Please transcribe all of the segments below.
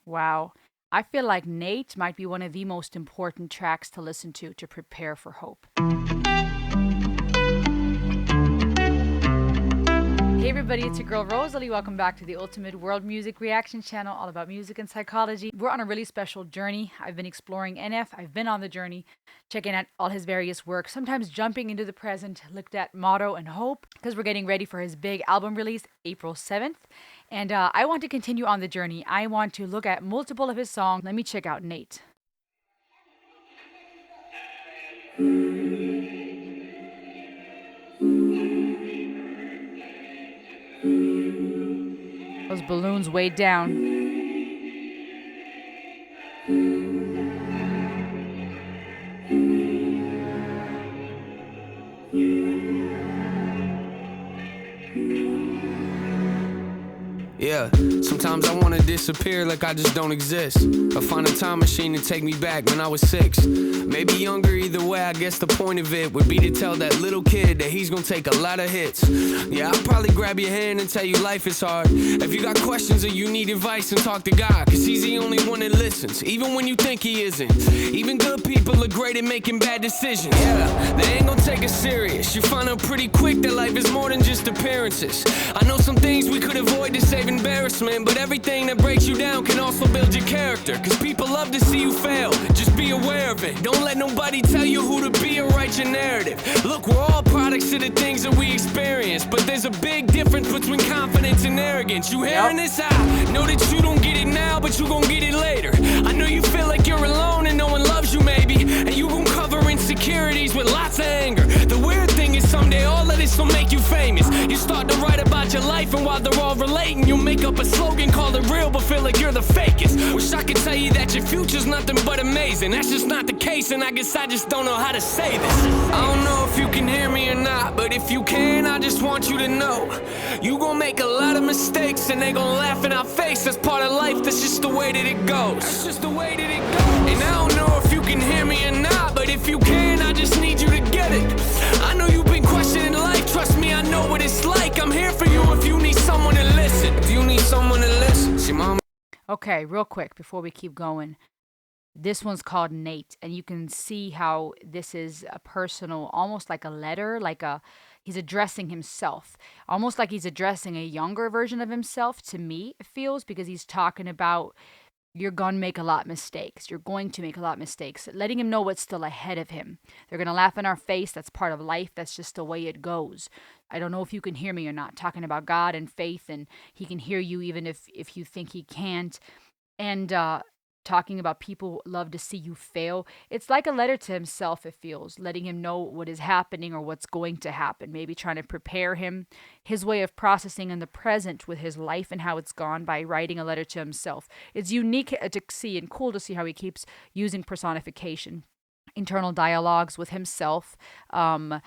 Wow. I feel like Nate might be one of the most important tracks to listen to prepare for hope. Hey everybody, it's your girl Rosalie. Welcome back to the Ultimate World Music Reaction channel, all about music and psychology. We're on a really special journey. I've been exploring NF. I've been on the journey, checking out all his various work, sometimes jumping into the present, looked at Motto and Hope, because we're getting ready for his big album release, April 7th. And I want to continue on the journey. I want to look at multiple of his songs. Let me check out Nate. Those balloons weighed down. Yeah, sometimes I wanna disappear like I just don't exist. Or find a time machine to take me back when I was 6. Maybe younger, either way, I guess the point of it would be to tell that little kid that he's gonna take a lot of hits. Yeah, I'll probably grab your hand and tell you life is hard. If you got questions or you need advice, then talk to God, cause he's the only one that listens, even when you think he isn't. Even good people are great at making bad decisions. Yeah, they ain't gonna take us serious. You find out pretty quick that life is more than just appearances. I know some things we could avoid to save embarrassment, but everything that breaks you down can also build your character, cause people love to see you fail. Just be aware of it. Don't let nobody tell you who to be or write your narrative. Look, we're all products of the things that we experience, but there's a big difference between confidence and arrogance. You hearing this? I know that you don't get it now, but you gon' get it later. I know you feel like you're alone and no one loves you maybe, and you gon' cover insecurities with lots of anger. The weird thing is someday all of this will make you famous. You start to write about your life, and while they're all relating, you'll make up a slogan, call it real, but feel like you're the fakest. Wish I could tell you that your future's nothing but amazing. That's just not the case, and I guess I just don't know how to say this. I don't know if you can hear me or not, but if you can, I just want you to know you gon' make a lot of mistakes, and they gon' laugh in our face. That's part of life, that's just the way that it goes. That's just the way that it goes. And I don't know if you can hear me or not, but if you can, I just need you to get it. I know you've been questioning life, trust me, I know what it's like. I'm here for you if you need someone to listen. If you need someone to listen. See, mom. Okay, real quick before we keep going. This one's called Nate, and you can see how this is a personal, almost like a letter, he's addressing himself, almost like he's addressing a younger version of himself. To me, it feels, because he's talking about you're gonna make a lot of mistakes. You're going to make a lot of mistakes, letting him know what's still ahead of him. They're gonna laugh in our face. That's part of life. That's just the way it goes. I don't know if you can hear me or not. Talking about God and faith, and he can hear you even if you think he can't. And talking about people love to see you fail. It's like a letter to himself, it feels, letting him know what is happening or what's going to happen, maybe trying to prepare him, his way of processing in the present with his life and how it's gone by writing a letter to himself. It's unique to see and cool to see how he keeps using personification, internal dialogues with himself, in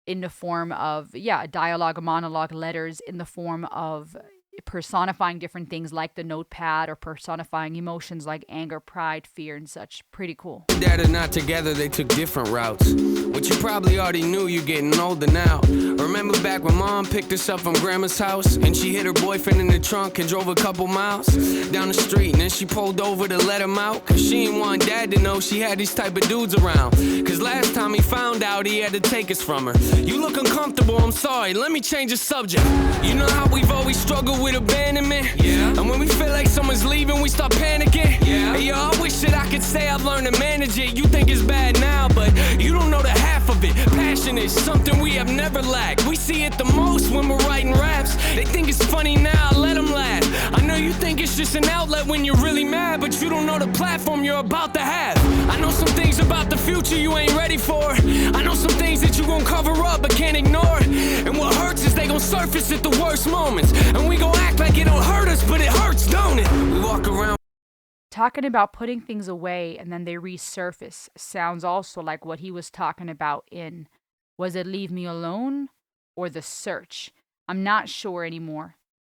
the form of, dialogue, monologue, letters in the form of personifying different things like the notepad, or personifying emotions like anger, pride, fear, and such. Pretty cool. Dad are not together, they took different routes. What you probably already knew, you're getting older now. Remember back when mom picked us up from grandma's house, and she hid her boyfriend in the trunk and drove a couple miles down the street, and then she pulled over to let him out, cause she didn't want dad to know she had these type of dudes around. Cause last time he found out, he had to take us from her. You look uncomfortable, I'm sorry, let me change the subject. You know how we've always struggled with abandonment? Yeah. And when we feel like someone's leaving, we start panicking. Yeah. Hey, yo, I wish that I could say I've learned to manage it. You think it's bad now, but you don't know the half of it. Passion is something we have never lacked. We see it the most when we're writing raps. They think it's funny now, let them laugh. I know you think it's just an outlet when you're really mad, but you don't know the platform you're about to have. I know some things about the future you ain't ready for. I know some things that you gon' cover up but can't ignore. And what hurts is they gon' surface at the worst moments, and we gon' act like it don't hurt us, but it hurts, don't it? We walk around talking about putting things away and then they resurface. Sounds also like what he was talking about in, was it Leave Me Alone or The Search? I'm not sure anymore,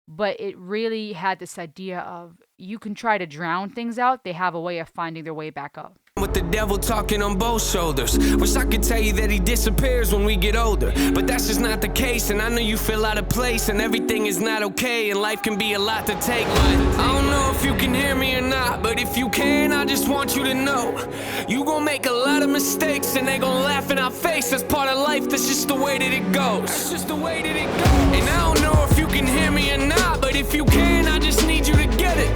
but it really had this idea of you can try to drown things out, they have a way of finding their way back up. with the devil talking on both shoulders. Wish I could tell you that he disappears when we get older, but that's just not the case. And I know you feel out of place and everything is not okay, and life can be a lot to take. But I don't know if you can hear me or not, but if you can, I just want you to know you gon' make a lot of mistakes and they gon' laugh in our face. That's part of life, that's just the way that it goes. That's just the way that it goes. And I don't know if you can hear me or not, but if you can, I just need you to get it.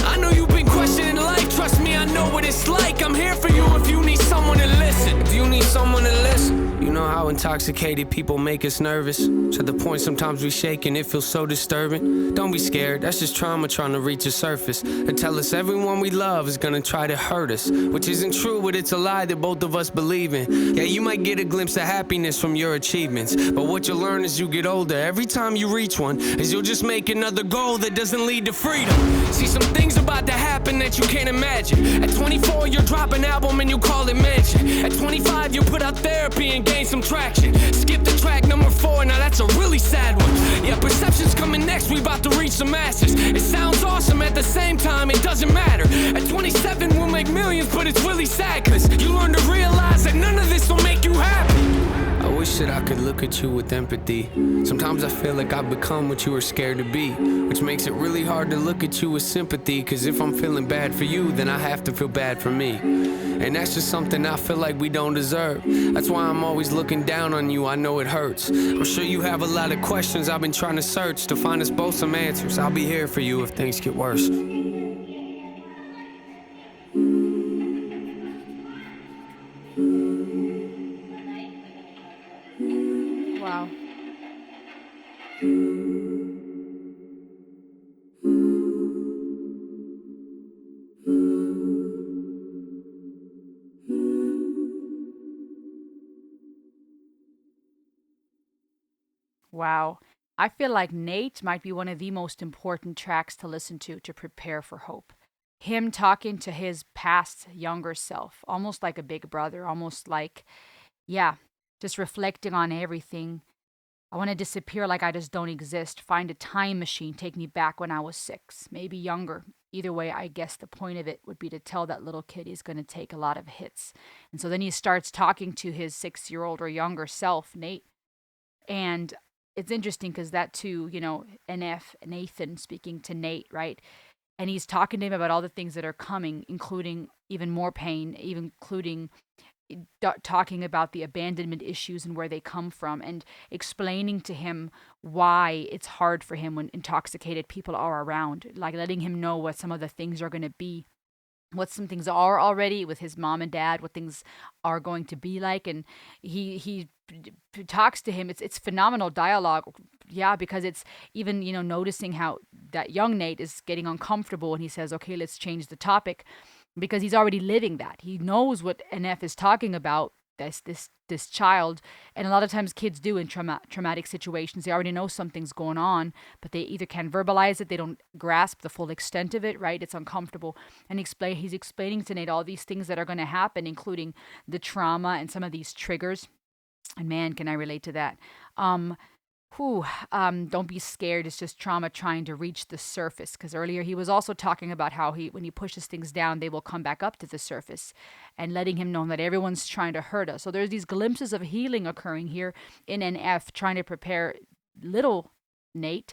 I know you've been questioning life, trust me, I know what it's like. I'm here for you if you need someone to listen. If you need someone to listen. You know how intoxicated people make us nervous, to the point sometimes we shake and it feels so disturbing. Don't be scared, that's just trauma trying to reach a surface and tell us everyone we love is gonna try to hurt us, which isn't true, but it's a lie that both of us believe in. Yeah, you might get a glimpse of happiness from your achievements, but what you'll learn as you get older, every time you reach one, is you'll just make another goal that doesn't lead to freedom. See, some things about to happen that you can't imagine. At 24, you'll drop an album and you call it mansion. At 25, you put out therapy and gain some traction. Skip the track number 4, now that's a really sad one. Yeah, perception's coming next, we about to reach the masses. It sounds awesome, at the same time, it doesn't matter. At 27, we'll make millions, but it's really sad, cause you learn to realize that none of this will make you happy. I wish that I could look at you with empathy. Sometimes I feel like I've become what you were scared to be, which makes it really hard to look at you with sympathy, cause if I'm feeling bad for you, then I have to feel bad for me. And that's just something I feel like we don't deserve. That's why I'm always looking down on you, I know it hurts. I'm sure you have a lot of questions I've been trying to search to find us both some answers. I'll be here for you if things get worse. Wow. Wow. I feel like Nate might be one of the most important tracks to listen to prepare for hope. Him talking to his past younger self, almost like a big brother, almost like, yeah, just reflecting on everything. I want to disappear like I just don't exist. Find a time machine, take me back when I was 6, maybe younger. Either way, I guess the point of it would be to tell that little kid he's going to take a lot of hits. And so then he starts talking to his 6-year-old or younger self, Nate. And it's interesting because that too, NF, Nathan speaking to Nate, right? And he's talking to him about all the things that are coming, including even more pain, even including talking about the abandonment issues and where they come from, and explaining to him why it's hard for him when intoxicated people are around, like letting him know what some of the things are going to be, what some things are already with his mom and dad, what things are going to be like. And he talks to him. It's phenomenal dialogue. Yeah, because it's even, noticing how that young Nate is getting uncomfortable, and he says, okay, let's change the topic, because he's already living that. He knows what NF is talking about, this child. And a lot of times kids do in traumatic situations. They already know something's going on, but they either can't verbalize it, they don't grasp the full extent of it, right? It's uncomfortable. And he's explaining to Nate all these things that are going to happen, including the trauma and some of these triggers. And man, can I relate to that. Don't be scared. It's just trauma trying to reach the surface. Because earlier he was also talking about how when he pushes things down, they will come back up to the surface, and letting him know that everyone's trying to hurt us. So there's these glimpses of healing occurring here in NF, trying to prepare little Nate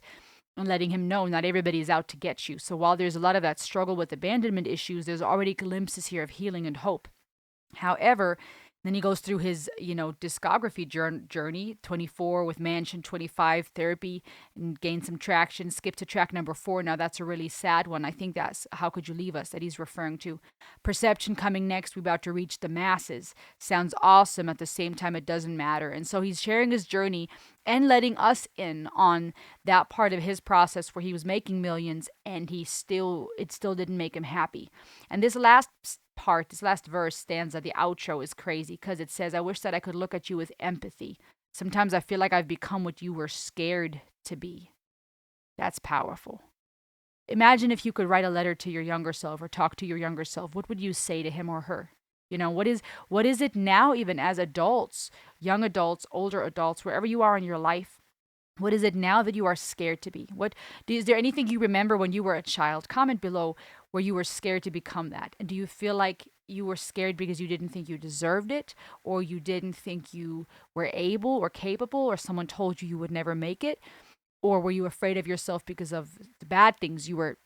and letting him know not everybody is out to get you. So while there's a lot of that struggle with abandonment issues, there's already glimpses here of healing and hope. However, then he goes through his, discography journey, 24 with Mansion, 25 therapy, and gain some traction. Skip to track number 4. Now that's a really sad one. I think that's How Could You Leave Us that he's referring to. Perception coming next. We're about to reach the masses. Sounds awesome. At the same time, it doesn't matter. And so he's sharing his journey and letting us in on that part of his process where he was making millions, and it still didn't make him happy. And this last verse stanza, the outro, is crazy because it says, I wish that I could look at you with empathy. Sometimes I feel like I've become what you were scared to be. That's powerful. Imagine if you could write a letter to your younger self or talk to your younger self. What would you say to him or her? What is it now, even as adults, young adults, older adults, wherever you are in your life? What is it now that you are scared to be? Is there anything you remember when you were a child? Comment below. where you were scared to become that? And do you feel like you were scared because you didn't think you deserved it, or you didn't think you were able or capable, or someone told you you would never make it? Or were you afraid of yourself because of the bad things you were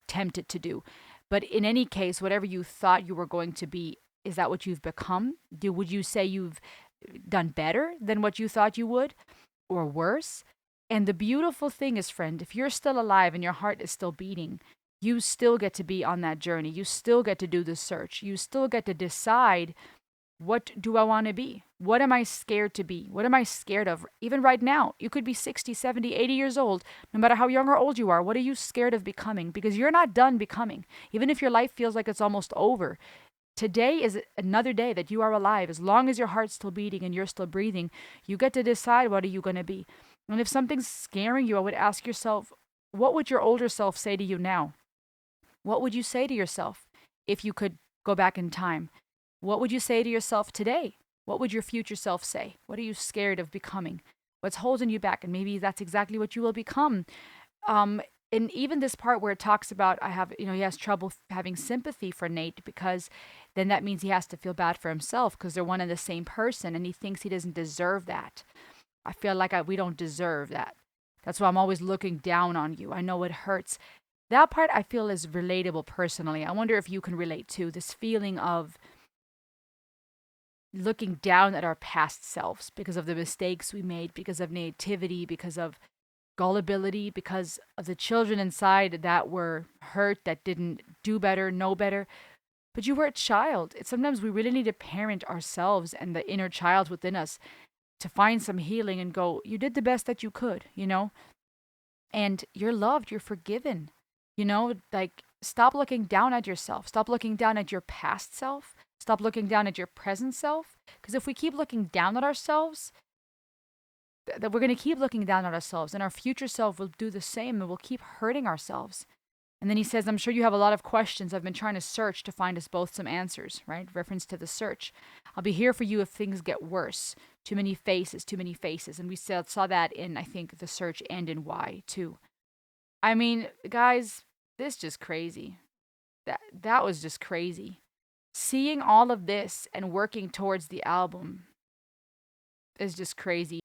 tempted to do? But in any case, whatever you thought you were going to be, is that what you've become? Would you say you've done better than what you thought you would, or worse? And the beautiful thing is, friend, if you're still alive and your heart is still beating, you still get to be on that journey. You still get to do the search. You still get to decide, what do I want to be? What am I scared to be? What am I scared of? Even right now, you could be 60, 70, 80 years old. No matter how young or old you are, what are you scared of becoming? Because you're not done becoming. Even if your life feels like it's almost over, today is another day that you are alive. As long as your heart's still beating and you're still breathing, you get to decide, what are you going to be. And if something's scaring you, I would ask yourself, what would your older self say to you now? What would you say to yourself if you could go back in time? What would you say to yourself today? What would your future self say? What are you scared of becoming? What's holding you back? And maybe that's exactly what you will become. Um, and even this part where it talks about, he has trouble having sympathy for Nate, because then that means he has to feel bad for himself because they're one and the same person, and he thinks he doesn't deserve that. I feel like we don't deserve that. That's why I'm always looking down on you. I know it hurts. That part I feel is relatable personally. I wonder if you can relate to this feeling of looking down at our past selves because of the mistakes we made, because of naivety, because of gullibility, because of the children inside that were hurt, that didn't do better, know better. But you were a child. Sometimes we really need to parent ourselves and the inner child within us to find some healing and go, you did the best that you could, and you're loved, you're forgiven. Like, stop looking down at yourself. Stop looking down at your past self. Stop looking down at your present self. Because if we keep looking down at ourselves, that we're going to keep looking down at ourselves, and our future self will do the same, and we'll keep hurting ourselves. And then he says, I'm sure you have a lot of questions. I've been trying to search to find us both some answers, right? Reference to the search. I'll be here for you if things get worse. Too many faces, too many faces. And we saw that in, I think, the search and in Why, too. I mean, guys, this just crazy. That was just crazy. Seeing all of this and working towards the album is just crazy.